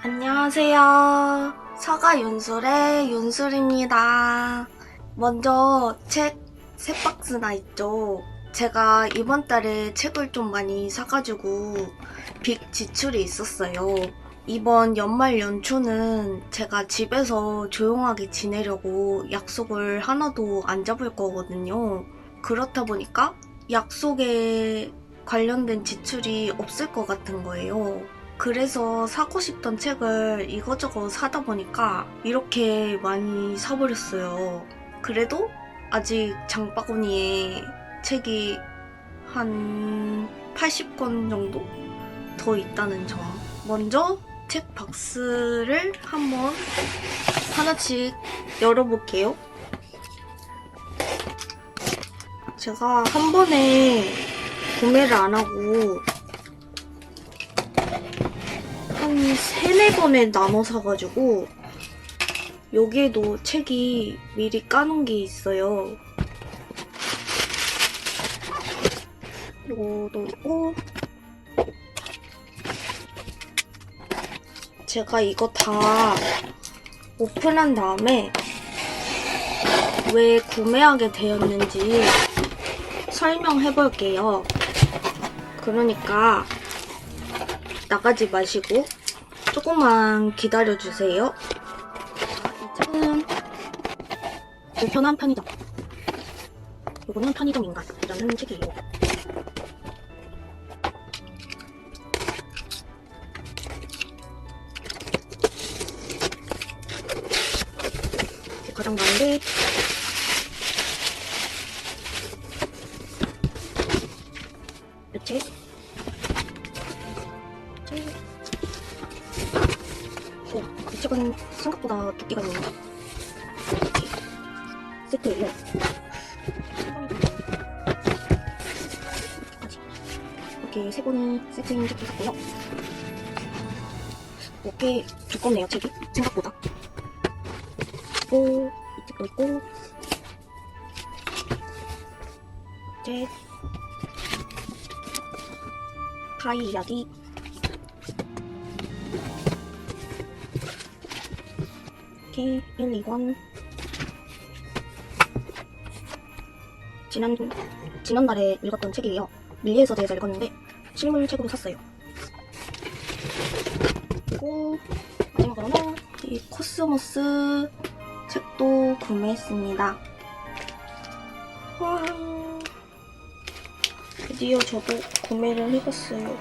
안녕하세요. 서가 윤술의 윤술입니다. 먼저 책 3박스나 있죠. 제가 이번 달에 책을 좀 많이 사가지고 빅 지출이 있었어요. 이번 연말 연초는 제가 집에서 조용하게 지내려고 약속을 하나도 안 잡을 거거든요. 그렇다 보니까 약속에 관련된 지출이 없을 것 같은 거예요. 그래서 사고 싶던 책을 이것저것 사다 보니까 이렇게 많이 사버렸어요. 그래도 아직 장바구니에 책이 한 80권 정도 더 있다는 점. 먼저 책 박스를 한번 하나씩 열어볼게요. 제가 한 번에 구매를 안 하고 한 3-4번에 나눠 사가지고 여기에도 책이 미리 까놓은 게 있어요. 이거도 있고 제가 이거 다 오픈한 다음에 왜 구매하게 되었는지 설명해 볼게요. 그러니까 나가지 마시고 조금만 기다려주세요. 이 책은 불편한 편의점. 이거는 편의점 인간이라는 책이에요. 가장 많은데 이 책. 이 책은 생각보다 두께가 있네요. 이렇게 세트예요. 이렇게 3권이 세트인 책도 있고요. 꽤 두껍네요, 책이. 생각보다. 그리고 이 책도 있고 책 파이 이야기 이렇게 1, 2권 지난달에 읽었던 책이에요. 밀리에서 대해서 읽었는데 실물 책으로 샀어요. 그리고 마지막으로는 이 코스모스 책도 구매했습니다. 와, 드디어 저도 구매를 해봤어요.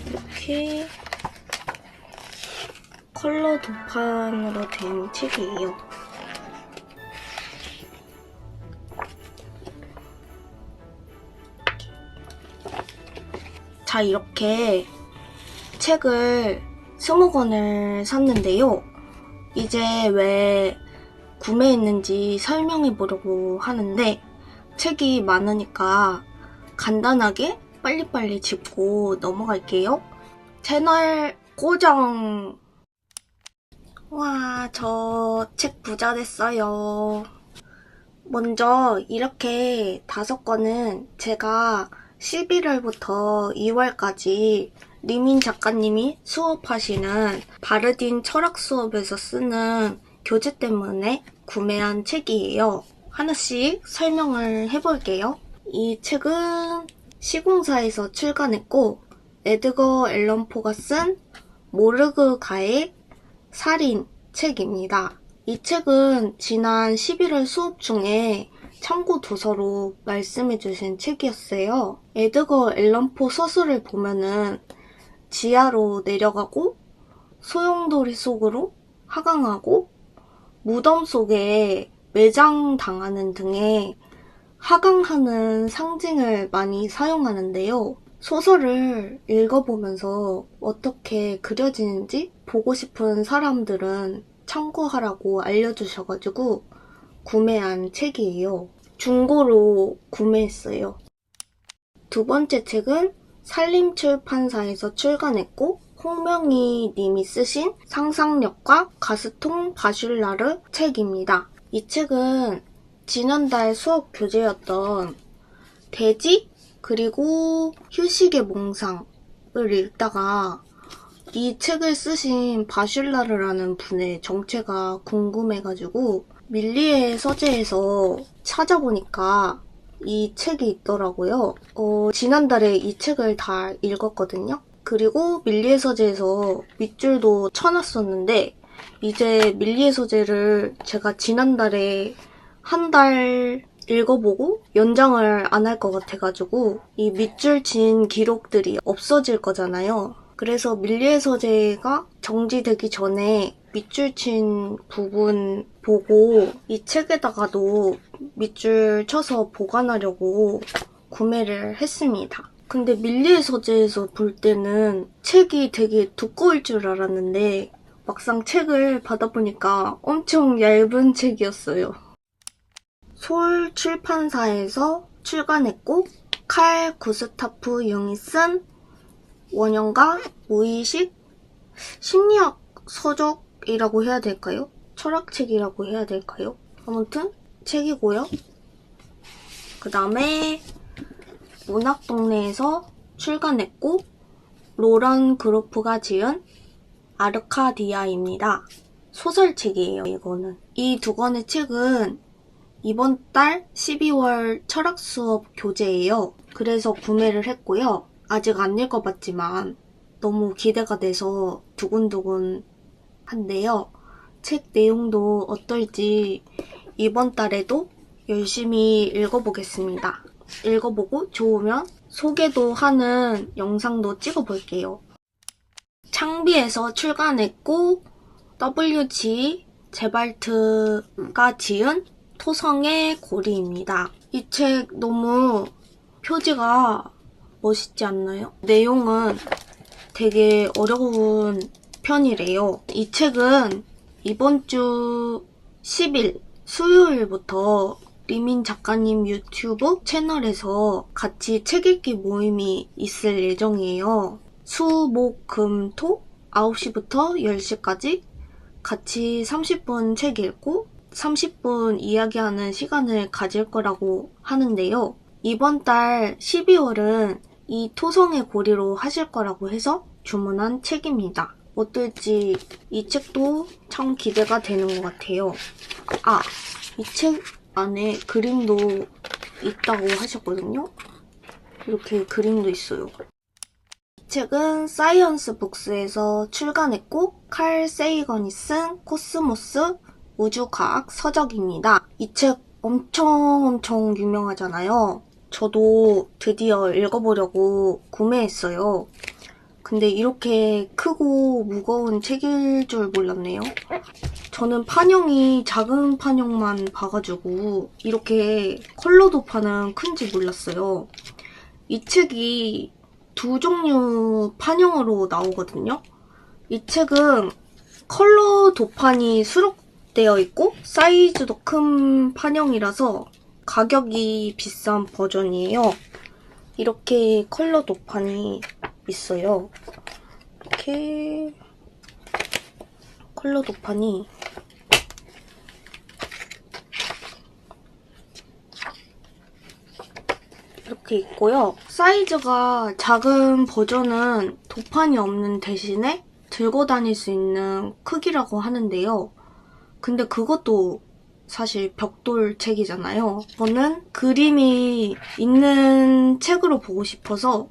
이렇게 컬러 도판으로 된 책이에요. 자, 이렇게 책을 20권을 샀는데요. 이제 왜 구매했는지 설명해 보려고 하는데 책이 많으니까 간단하게 빨리빨리 짚고 넘어갈게요. 채널 고정! 와, 저 책 부자 됐어요. 먼저 이렇게 5권은 제가 11월부터 2월까지 리민 작가님이 수업하시는 바르딘 철학 수업에서 쓰는 교재 때문에 구매한 책이에요. 하나씩 설명을 해볼게요. 이 책은 시공사에서 출간했고 에드거 앨런 포가 쓴 모르그가의 살인 책입니다. 이 책은 지난 11월 수업 중에 참고 도서로 말씀해주신 책이었어요. 에드거 앨런 포 서술을 보면은 지하로 내려가고 소용돌이 속으로 하강하고 무덤 속에 매장당하는 등의 하강하는 상징을 많이 사용하는데요. 소설을 읽어보면서 어떻게 그려지는지 보고 싶은 사람들은 참고하라고 알려주셔가지고 구매한 책이에요. 중고로 구매했어요. 두 번째 책은 산림출판사에서 출간했고 홍명희 님이 쓰신 상상력과 가스통 바슐라르 책입니다. 이 책은 지난달 수업 교재였던 돼지 그리고 휴식의 몽상을 읽다가 이 책을 쓰신 바슐라르라는 분의 정체가 궁금해가지고 밀리의 서재에서 찾아보니까 이 책이 있더라고요. 지난달에 이 책을 다 읽었거든요. 그리고 밀리의 서재에서 밑줄도 쳐놨었는데 이제 밀리의 서재를 제가 지난달에 한 달 읽어보고 연장을 안 할 것 같아가지고 이 밑줄 친 기록들이 없어질 거잖아요. 그래서 밀리의 서재가 정지되기 전에 밑줄 친 부분 보고 이 책에다가도 밑줄 쳐서 보관하려고 구매를 했습니다. 근데 밀리의 서재에서 볼 때는 책이 되게 두꺼울 줄 알았는데 막상 책을 받아보니까 엄청 얇은 책이었어요. 솔 출판사에서 출간했고 칼 구스타프 융이 쓴 원형과 무의식 심리학 서적이라고 해야 될까요? 철학책이라고 해야 될까요? 아무튼 책이고요. 그 다음에 문학동네에서 출간했고 로런 그로프가 지은 아르카디아입니다. 소설책이에요, 이거는. 이 두 권의 책은 이번 달 12월 철학 수업 교재예요. 그래서 구매를 했고요. 아직 안 읽어봤지만 너무 기대가 돼서 두근두근 한데요. 책 내용도 어떨지 이번 달에도 열심히 읽어보겠습니다. 읽어보고 좋으면 소개도 하는 영상도 찍어볼게요. 창비에서 출간했고 WG 제발트가 지은 토성의 고리입니다. 이 책 너무 표지가 멋있지 않나요? 내용은 되게 어려운 편이래요. 이 책은 이번 주 10일 수요일부터 리민 작가님 유튜브 채널에서 같이 책 읽기 모임이 있을 예정이에요. 수, 목, 금, 토 9시부터 10시까지 같이 30분 책 읽고 30분 이야기하는 시간을 가질 거라고 하는데요. 이번 달 12월은 이 토성의 고리로 하실 거라고 해서 주문한 책입니다. 어떨지 이 책도 참 기대가 되는 것 같아요. 이 책 안에 그림도 있다고 하셨거든요. 이렇게 그림도 있어요. 이 책은 사이언스 북스에서 출간했고 칼 세이건이 쓴 코스모스 우주과학 서적입니다. 이 책 엄청 유명하잖아요. 저도 드디어 읽어보려고 구매했어요. 근데 이렇게 크고 무거운 책일 줄 몰랐네요. 저는 판형이 작은 판형만 봐가지고 이렇게 컬러 도파는 큰지 몰랐어요. 이 책이 두 종류 판형으로 나오거든요. 이 책은 컬러 도판이 수록되어 있고 사이즈도 큰 판형이라서 가격이 비싼 버전이에요. 이렇게 컬러 도판이 있어요. 이렇게 컬러 도판이 이렇게 있고요. 사이즈가 작은 버전은 도판이 없는 대신에 들고 다닐 수 있는 크기라고 하는데요. 근데 그것도 사실 벽돌 책이잖아요. 저는 그림이 있는 책으로 보고 싶어서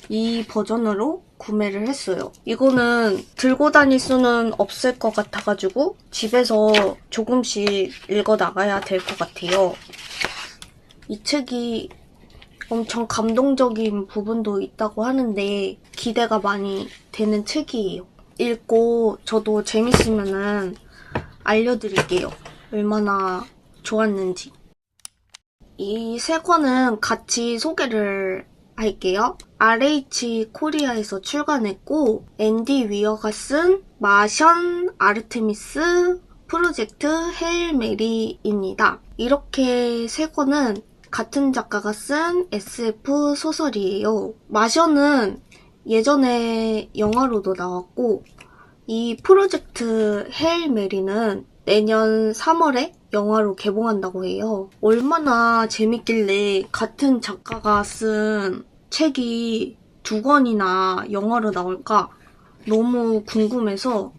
이 버전으로 구매를 했어요. 이거는 들고 다닐 수는 없을 것 같아가지고 집에서 조금씩 읽어 나가야 될 것 같아요. 이 책이 엄청 감동적인 부분도 있다고 하는데 기대가 많이 되는 책이에요. 읽고 저도 재밌으면은 알려드릴게요. 얼마나 좋았는지. 이 세 권은 같이 소개를 할게요. RH 코리아에서 출간했고 앤디 위어가 쓴 마션 아르테미스 프로젝트 헤일 메리입니다. 이렇게 세 권은 같은 작가가 쓴 SF 소설이에요. 마션은 예전에 영화로도 나왔고 이 프로젝트 헤일 메리는 내년 3월에 영화로 개봉한다고 해요. 얼마나 재밌길래 같은 작가가 쓴 책이 두 권이나 영화로 나올까 너무 궁금해서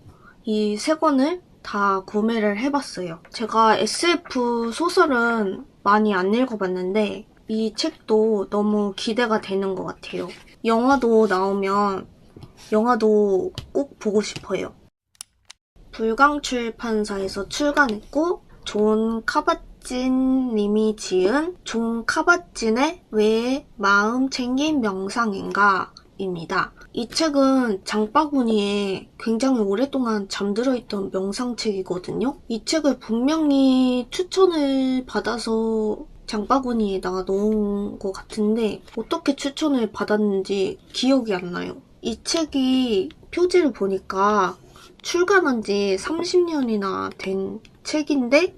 이 세 권을 다 구매를 해봤어요. 제가 SF 소설은 많이 안 읽어봤는데 이 책도 너무 기대가 되는 것 같아요. 영화도 나오면 영화도 꼭 보고 싶어요. 불광출판사에서 출간했고 존 카바진 님이 지은 존 카바진의 왜 마음 챙긴 명상인가 입니다. 이 책은 장바구니에 굉장히 오랫동안 잠들어 있던 명상책이거든요. 이 책을 분명히 추천을 받아서 장바구니에다가 넣은 것 같은데 어떻게 추천을 받았는지 기억이 안 나요. 이 책이 표지를 보니까 출간한 지 30년이나 된 책인데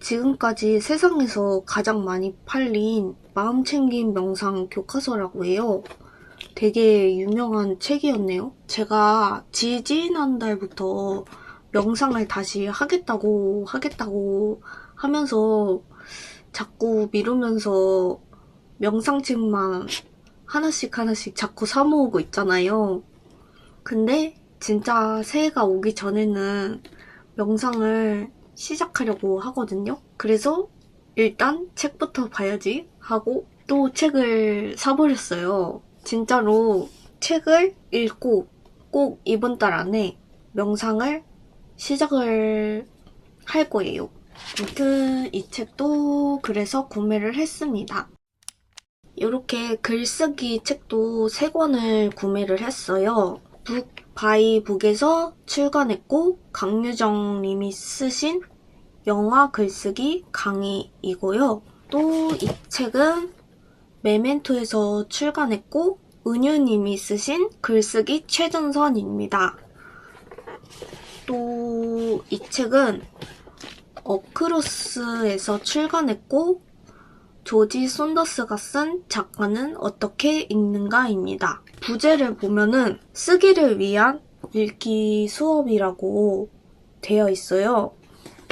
지금까지 세상에서 가장 많이 팔린 마음챙김 명상 교과서라고 해요. 되게 유명한 책이었네요. 제가 지지난달부터 명상을 다시 하겠다고 하면서 자꾸 미루면서 명상책만 하나씩 자꾸 사 모으고 있잖아요. 근데 진짜 새해가 오기 전에는 명상을 시작하려고 하거든요. 그래서 일단 책부터 봐야지 하고 또 책을 사버렸어요. 진짜로 책을 읽고 꼭 이번 달 안에 명상을 시작을 할 거예요. 아무튼 이 책도 그래서 구매를 했습니다. 이렇게 글쓰기 책도 3권을 구매를 했어요. 북바이북에서 출간했고 강유정 님이 쓰신 영화 글쓰기 강의이고요. 또 이 책은 메멘토에서 출간했고 은유 님이 쓰신 글쓰기 최전선입니다. 또 이 책은 어크로스에서 출간했고 조지 손더스가 쓴 작가는 어떻게 읽는가입니다. 부제를 보면은 쓰기를 위한 읽기 수업이라고 되어 있어요.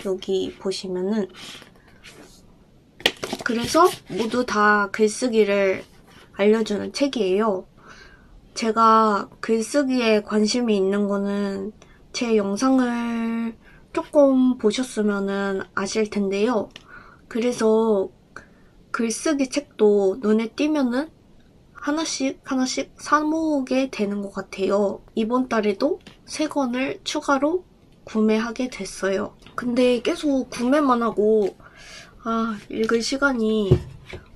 여기 보시면은. 그래서 모두 다 글쓰기를 알려주는 책이에요. 제가 글쓰기에 관심이 있는 거는 제 영상을 조금 보셨으면 아실 텐데요. 그래서 글쓰기 책도 눈에 띄면은 하나씩 사 모으게 되는 것 같아요. 이번 달에도 3권을 추가로 구매하게 됐어요. 근데 계속 구매만 하고 읽을 시간이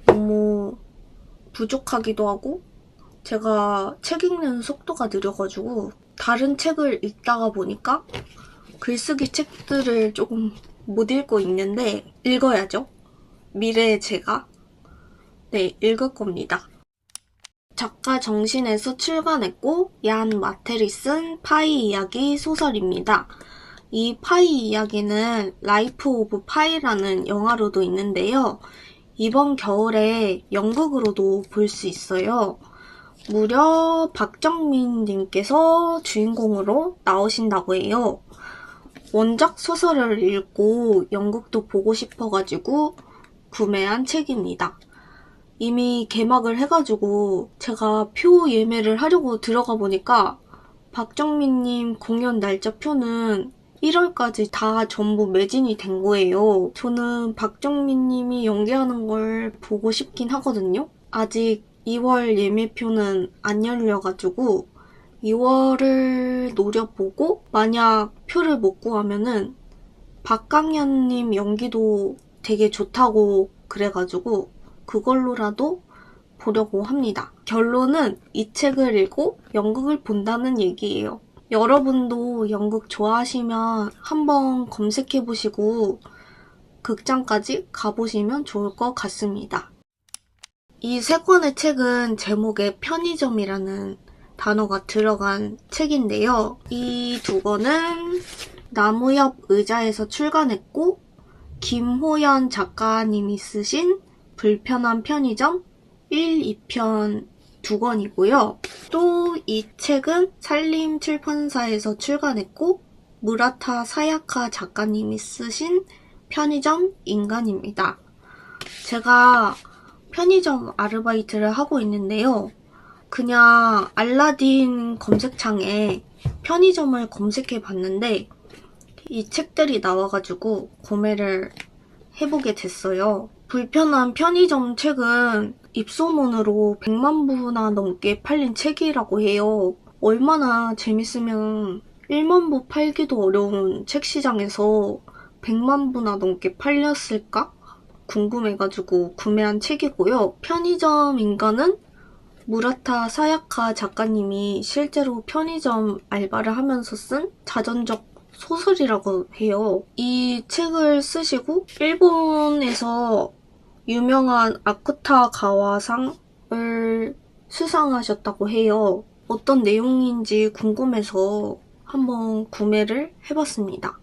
너무 부족하기도 하고 제가 책 읽는 속도가 느려가지고 다른 책을 읽다가 보니까 글쓰기 책들을 조금 못 읽고 있는데 읽어야죠. 미래의 제가 읽을 겁니다. 작가 정신에서 출간했고 얀 마텔이 쓴 파이 이야기 소설입니다. 이 파이 이야기는 라이프 오브 파이라는 영화로도 있는데요. 이번 겨울에 연극으로도 볼 수 있어요. 무려 박정민 님께서 주인공으로 나오신다고 해요. 원작 소설을 읽고 연극도 보고 싶어가지고 구매한 책입니다. 이미 개막을 해가지고 제가 표 예매를 하려고 들어가 보니까 박정민님 공연 날짜 표는 1월까지 다 전부 매진이 된 거예요. 저는 박정민님이 연기하는 걸 보고 싶긴 하거든요. 아직 2월 예매표는 안 열려가지고 2월을 노려보고 만약 표를 못 구하면은 박강현님 연기도 되게 좋다고 그래가지고 그걸로라도 보려고 합니다. 결론은 이 책을 읽고 연극을 본다는 얘기예요. 여러분도 연극 좋아하시면 한번 검색해보시고 극장까지 가보시면 좋을 것 같습니다. 이 3권의 책은 제목에 편의점이라는 단어가 들어간 책인데요. 이 2권은 나무 옆 의자에서 출간했고 김호연 작가님이 쓰신 불편한 편의점 1, 2편 2권이고요. 또 이 책은 산림 출판사에서 출간했고 무라타 사야카 작가님이 쓰신 편의점 인간입니다. 제가 편의점 아르바이트를 하고 있는데요. 그냥 알라딘 검색창에 편의점을 검색해 봤는데 이 책들이 나와가지고 구매를 해보게 됐어요. 불편한 편의점 책은 입소문으로 100만 부나 넘게 팔린 책이라고 해요. 얼마나 재밌으면 1만 부 팔기도 어려운 책 시장에서 100만 부나 넘게 팔렸을까? 궁금해가지고 구매한 책이고요. 편의점 인간은 무라타 사야카 작가님이 실제로 편의점 알바를 하면서 쓴 자전적 소설이라고 해요. 이 책을 쓰시고 일본에서 유명한 아쿠타 가와상을 수상하셨다고 해요. 어떤 내용인지 궁금해서 한번 구매를 해봤습니다.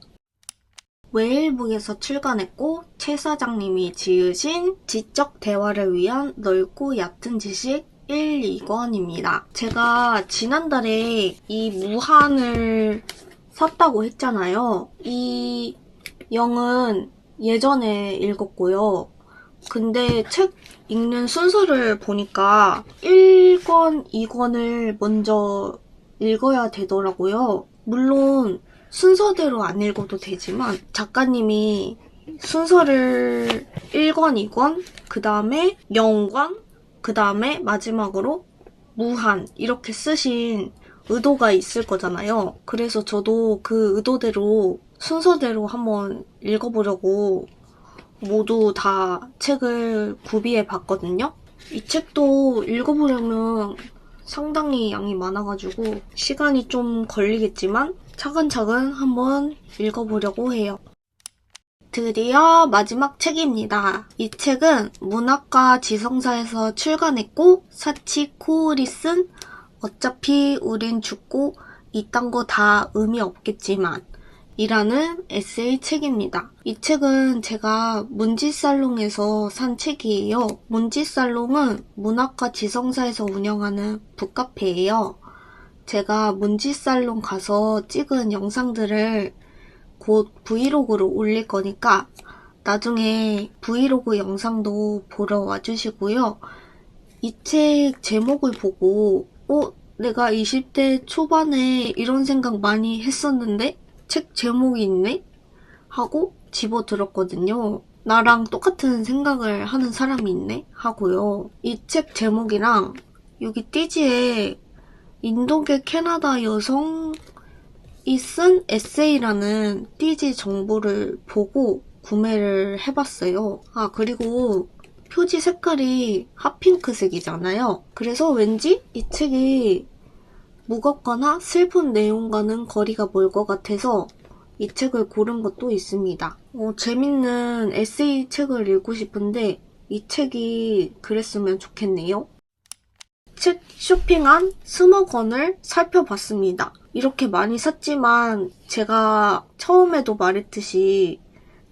웨일북에서 출간했고 최 사장님이 지으신 지적 대화를 위한 넓고 얕은 지식 1, 2권입니다. 제가 지난달에 이 무한을 샀다고 했잖아요. 이 영은 예전에 읽었고요. 근데 책 읽는 순서를 보니까 1권, 2권을 먼저 읽어야 되더라고요. 물론 순서대로 안 읽어도 되지만 작가님이 순서를 1권, 2권, 그 다음에 0권, 그 다음에 마지막으로 무한 이렇게 쓰신 의도가 있을 거잖아요. 그래서 저도 그 의도대로 순서대로 한번 읽어보려고 모두 다 책을 구비해 봤거든요. 이 책도 읽어보려면 상당히 양이 많아가지고 시간이 좀 걸리겠지만 차근차근 한번 읽어보려고 해요. 드디어 마지막 책입니다. 이 책은 문학과 지성사에서 출간했고 사치 코울이 쓴 어차피 우린 죽고 이딴 거 다 의미 없겠지만 이라는 에세이 책입니다. 이 책은 제가 문지살롱에서 산 책이에요. 문지살롱은 문학과 지성사에서 운영하는 북카페예요. 제가 문지살롱 가서 찍은 영상들을 곧 브이로그로 올릴 거니까 나중에 브이로그 영상도 보러 와주시고요. 이 책 제목을 보고 내가 20대 초반에 이런 생각 많이 했었는데 책 제목이 있네? 하고 집어들었거든요. 나랑 똑같은 생각을 하는 사람이 있네? 하고요. 이 책 제목이랑 여기 띠지에 인도계 캐나다 여성이 쓴 에세이라는 띠지 정보를 보고 구매를 해봤어요. 그리고 표지 색깔이 핫핑크색이잖아요. 그래서 왠지 이 책이 무겁거나 슬픈 내용과는 거리가 멀 것 같아서 이 책을 고른 것도 있습니다. 재밌는 에세이 책을 읽고 싶은데 이 책이 그랬으면 좋겠네요. 책 쇼핑한 20권을 살펴봤습니다. 이렇게 많이 샀지만 제가 처음에도 말했듯이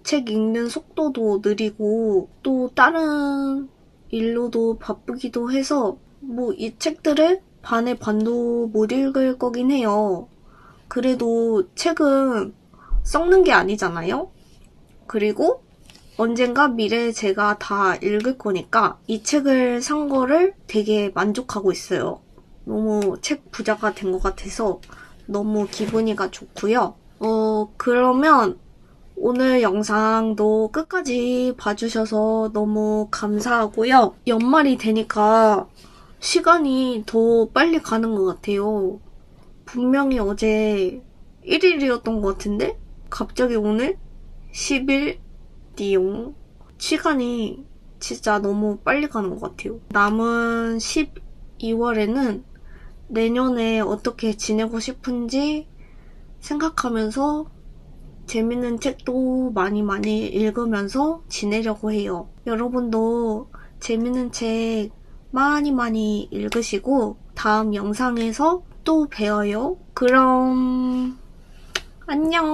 책 읽는 속도도 느리고 또 다른 일로도 바쁘기도 해서 이 책들을 반의 반도 못 읽을 거긴 해요. 그래도 책은 썩는 게 아니잖아요? 그리고 언젠가 미래에 제가 다 읽을 거니까 이 책을 산 거를 되게 만족하고 있어요. 너무 책 부자가 된 것 같아서 너무 기분이가 좋고요. 그러면 오늘 영상도 끝까지 봐주셔서 너무 감사하고요. 연말이 되니까 시간이 더 빨리 가는 것 같아요. 분명히 어제 1일이었던 것 같은데 갑자기 오늘 10일 띠용. 시간이 진짜 너무 빨리 가는 것 같아요. 남은 12월에는 내년에 어떻게 지내고 싶은지 생각하면서 재밌는 책도 많이 읽으면서 지내려고 해요. 여러분도 재밌는 책 많이 읽으시고 다음 영상에서 또 봬요. 그럼 안녕.